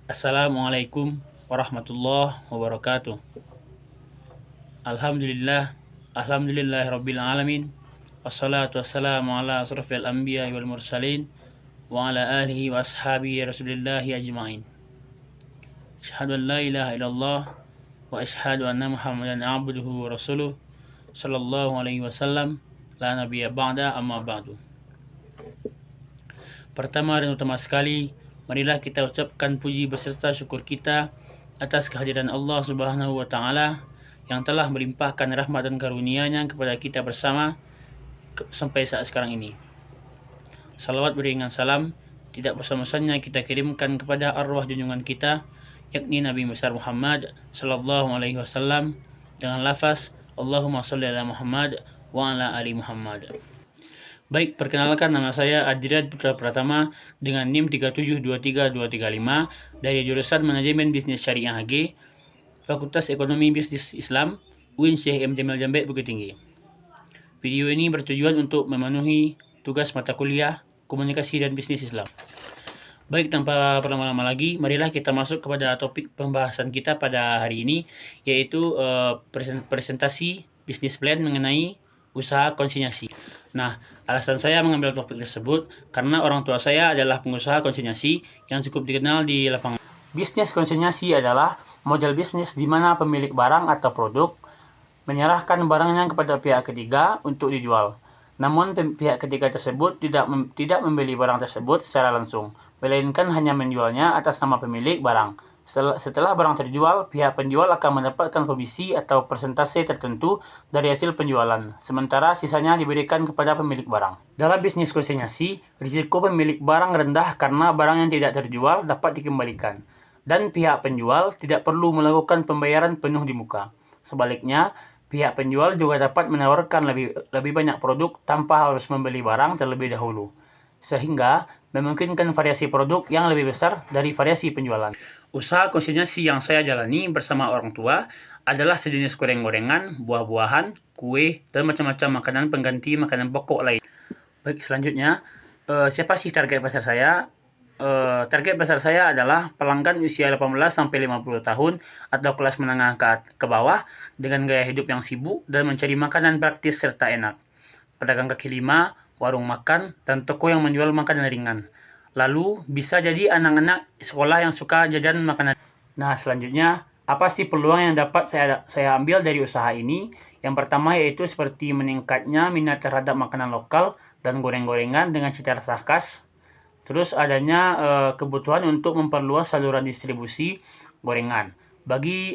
Assalamualaikum warahmatullahi wabarakatuh. Alhamdulillah, alhamdulillahirabbil alamin. Wassalatu wassalamu ala asrofil anbiya wal mursalin wa ala alihi wa ashabihi rasulillahi ajma'in. Asyhadu an la ilaha illallah wa asyhadu anna Muhammadan abduhu wa rasuluh sallallahu alaihi wasallam la nabiyya ba'da amma ba'du. Pertama dan utama sekali, marilah kita ucapkan puji beserta syukur kita atas kehadiran Allah Subhanahu wa taala yang telah melimpahkan rahmat dan karunia-Nya kepada kita bersama sampai saat sekarang ini. Salawat beriringan salam tidak bosan-bosannya kita kirimkan kepada arwah junjungan kita, yakni Nabi besar Muhammad sallallahu alaihi wasallam dengan lafaz Allahumma sholli ala Muhammad wa ala ali Muhammad. Baik, perkenalkan, nama saya Adrian Putra Pratama dengan NIM 3723235 dari jurusan Manajemen Bisnis Syariah HG, Fakultas Ekonomi Bisnis Islam, UIN Syekh M. Jamil Jambek, Bukit Tinggi. Video ini bertujuan untuk memenuhi tugas mata kuliah Komunikasi dan Bisnis Islam. Baik, tanpa berlama-lama lagi, marilah kita masuk kepada topik pembahasan kita pada hari ini, yaitu presentasi bisnis plan mengenai usaha konsinyasi. Nah, alasan saya mengambil topik tersebut karena orang tua saya adalah pengusaha konsinyasi yang cukup dikenal di lapangan. Bisnis konsinyasi adalah model bisnis di mana pemilik barang atau produk menyerahkan barangnya kepada pihak ketiga untuk dijual. Namun pihak ketiga tersebut tidak membeli barang tersebut secara langsung, melainkan hanya menjualnya atas nama pemilik barang. Setelah barang terjual, pihak penjual akan mendapatkan komisi atau persentase tertentu dari hasil penjualan, sementara sisanya diberikan kepada pemilik barang. Dalam bisnis konsinyasi, risiko pemilik barang rendah karena barang yang tidak terjual dapat dikembalikan, dan pihak penjual tidak perlu melakukan pembayaran penuh di muka. Sebaliknya, pihak penjual juga dapat menawarkan lebih banyak produk tanpa harus membeli barang terlebih dahulu, sehingga memungkinkan variasi produk yang lebih besar dari variasi penjualan. Usaha konsinyasi yang saya jalani bersama orang tua adalah sejenis goreng-gorengan, buah-buahan, kue, dan macam-macam makanan pengganti makanan pokok lain. Baik, selanjutnya, siapa sih target pasar saya? Target pasar saya adalah pelanggan usia 18-50 tahun atau kelas menengah ke bawah dengan gaya hidup yang sibuk dan mencari makanan praktis serta enak. Pedagang kaki lima, warung makan, dan toko yang menjual makanan ringan. Lalu bisa jadi anak-anak sekolah yang suka jajan makanan. Nah, selanjutnya, apa sih peluang yang dapat saya ambil dari usaha ini? Yang pertama yaitu seperti meningkatnya minat terhadap makanan lokal dan goreng-gorengan dengan cita rasa khas. Terus adanya kebutuhan untuk memperluas saluran distribusi gorengan bagi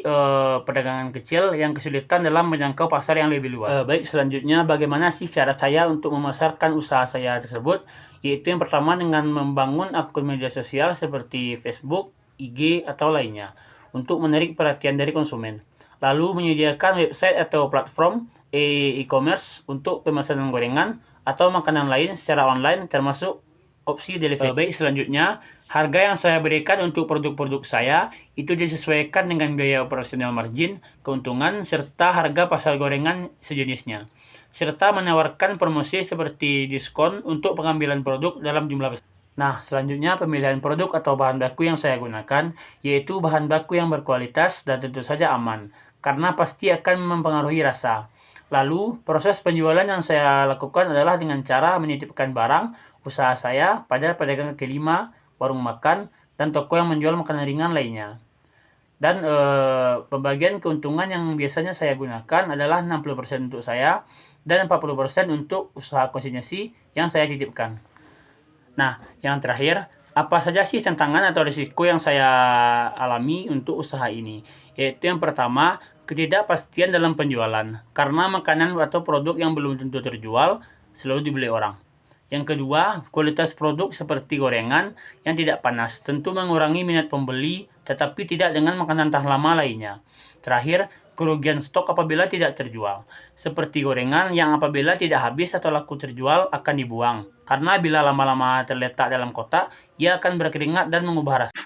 pedagangan kecil yang kesulitan dalam menjangkau pasar yang lebih luas. Baik, selanjutnya bagaimana sih cara saya untuk memasarkan usaha saya tersebut? Yaitu yang pertama dengan membangun akun media sosial seperti Facebook, IG, atau lainnya untuk menarik perhatian dari konsumen. Lalu menyediakan website atau platform e-commerce untuk pemesanan gorengan atau makanan lain secara online termasuk opsi delivery. Baik, selanjutnya harga yang saya berikan untuk produk-produk saya itu disesuaikan dengan biaya operasional margin, keuntungan, serta harga pasar gorengan sejenisnya. Serta menawarkan promosi seperti diskon untuk pengambilan produk dalam jumlah besar. Nah, selanjutnya pemilihan produk atau bahan baku yang saya gunakan yaitu bahan baku yang berkualitas dan tentu saja aman, karena pasti akan mempengaruhi rasa. Lalu, proses penjualan yang saya lakukan adalah dengan cara menitipkan barang usaha saya pada pedagang kaki lima, warung makan, dan toko yang menjual makanan ringan lainnya. Dan pembagian keuntungan yang biasanya saya gunakan adalah 60% untuk saya dan 40% untuk usaha konsinyasi yang saya titipkan. Nah, yang terakhir, apa saja sih tantangan atau risiko yang saya alami untuk usaha ini? Yaitu yang pertama, ketidakpastian dalam penjualan, karena makanan atau produk yang belum tentu terjual selalu dibeli orang. Yang kedua, kualitas produk seperti gorengan yang tidak panas tentu mengurangi minat pembeli, tetapi tidak dengan makanan tahan lama lainnya. Terakhir, kerugian stok apabila tidak terjual, seperti gorengan yang apabila tidak habis atau laku terjual akan dibuang, karena bila lama-lama terletak dalam kotak, ia akan berkeringat dan mengubah rasa.